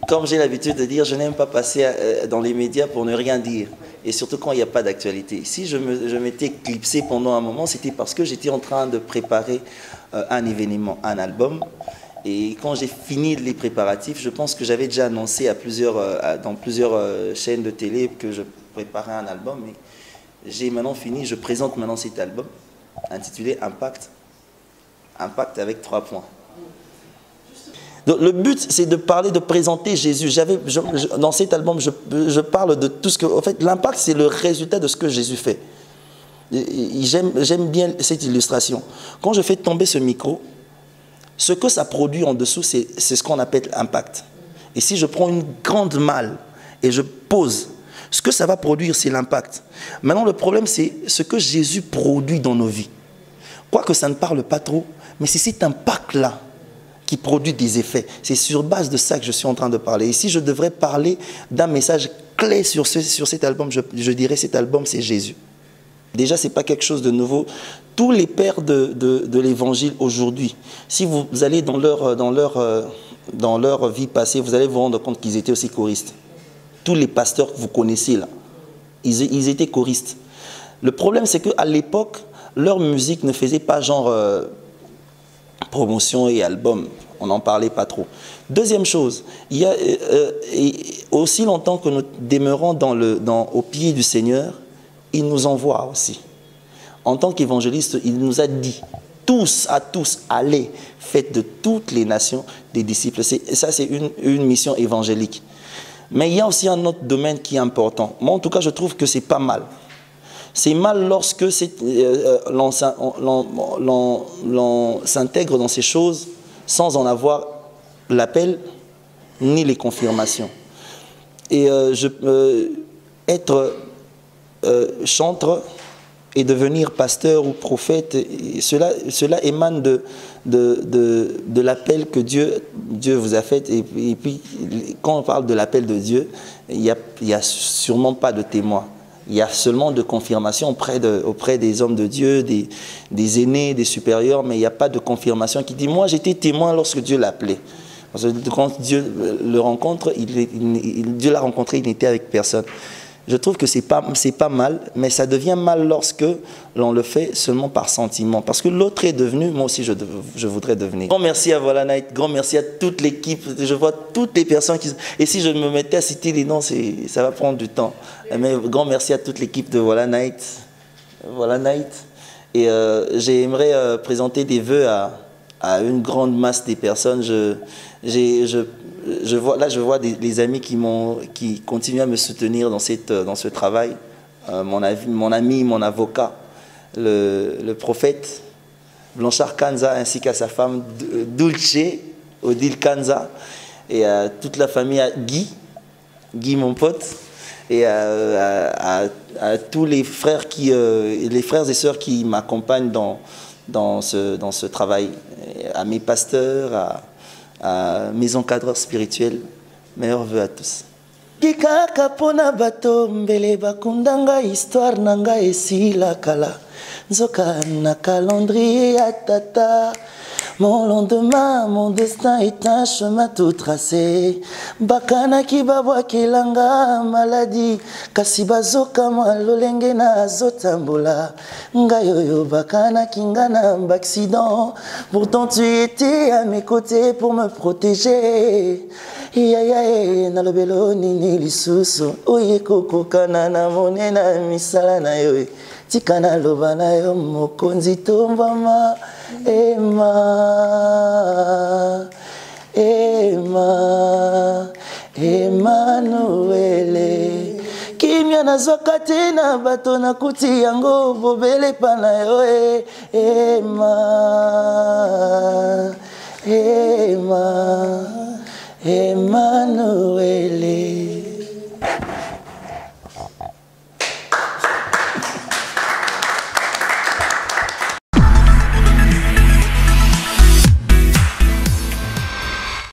comme j'ai l'habitude de dire, je n'aime pas passer dans les médias pour ne rien dire. Et surtout quand il n'y a pas d'actualité. Si je m'étais clipsé pendant un moment, c'était parce que j'étais en train de préparer un événement, un album. Et quand j'ai fini les préparatifs, je pense que j'avais déjà annoncé dans plusieurs chaînes de télé que je préparais un album. Mais j'ai maintenant fini, je présente maintenant cet album intitulé Impact. Impact avec 3 points. Donc, le but, c'est de parler, de présenter Jésus. Dans cet album, je parle de tout ce que... En fait, l'impact, c'est le résultat de ce que Jésus fait. J'aime bien cette illustration. Quand je fais tomber ce micro, ce que ça produit en dessous, c'est ce qu'on appelle impact. Et si je prends une grande malle et je pose, ce que ça va produire, c'est l'impact. Maintenant, le problème, c'est ce que Jésus produit dans nos vies. Quoique ça ne parle pas trop, mais c'est cet impact-là qui produit des effets. C'est sur base de ça que je suis en train de parler. Et si je devrais parler d'un message clé sur cet album, je dirais cet album, c'est Jésus. Déjà, ce n'est pas quelque chose de nouveau. Tous les pères de l'évangile aujourd'hui, si vous allez dans leur vie passée, vous allez vous rendre compte qu'ils étaient aussi choristes. Tous les pasteurs que vous connaissez là, ils étaient choristes. Le problème, c'est qu'à l'époque, leur musique ne faisait pas genre promotion et album. On n'en parlait pas trop. Deuxième chose, il y a, aussi longtemps que nous demeurons au pied du Seigneur, il nous envoie aussi. En tant qu'évangéliste, il nous a dit, tous, allez, faites de toutes les nations des disciples. Ça, c'est une mission évangélique. Mais il y a aussi un autre domaine qui est important. Moi, en tout cas, je trouve que c'est pas mal. C'est mal lorsque l'on s'intègre dans ces choses sans en avoir l'appel ni les confirmations. Et être chantre et devenir pasteur ou prophète, cela émane de l'appel que Dieu vous a fait. Et puis, quand on parle de l'appel de Dieu, il n'y a sûrement pas de témoin. Il y a seulement de confirmation auprès des hommes de Dieu, des aînés, des supérieurs, mais il n'y a pas de confirmation qui dit « Moi, j'étais témoin lorsque Dieu l'appelait ». Parce que quand Dieu le rencontre, Dieu l'a rencontré, il n'était avec personne. Je trouve que c'est pas mal, mais ça devient mal lorsque l'on le fait seulement par sentiment. Parce que l'autre est devenu, moi aussi je voudrais devenir. Grand merci à Voilà Night, grand merci à toute l'équipe. Je vois toutes les personnes qui... Et si je me mettais à citer les noms, ça va prendre du temps. Mais grand merci à toute l'équipe de Voilà Night. Voilà Night. Et j'aimerais présenter des vœux à une grande masse des personnes. Je vois les amis qui continuent à me soutenir dans ce travail. Mon ami, mon avocat, le prophète Blanchard Kanza, ainsi qu'à sa femme Dulce, Odile Kanza, et à toute la famille, à Guy mon pote, et à tous les frères et sœurs qui m'accompagnent dans ce travail, à mes pasteurs, à mes encadreurs spirituels. Meilleurs vœux à tous. Kikaka pona bato mbele bakundanga histoire nanga esila kala nzoka na calendrier ya tata. Mon lendemain, mon destin est un chemin tout tracé. Bakana ki babwa kelanga maladie. Kasi bazoka mwa lolenge na zotambola. Ngayoyo bakana kingana accident. Pourtant tu étais à mes côtés pour me protéger. Iaia na lobelo nini lisusu. Oye koko kanana monena misala na yo. Tikana loba na yo mokonzi tombama. Emma, Emmanuele. Kimya nazoka te na bato na kuti yango bobele pana yo. Emma, Emmanuele.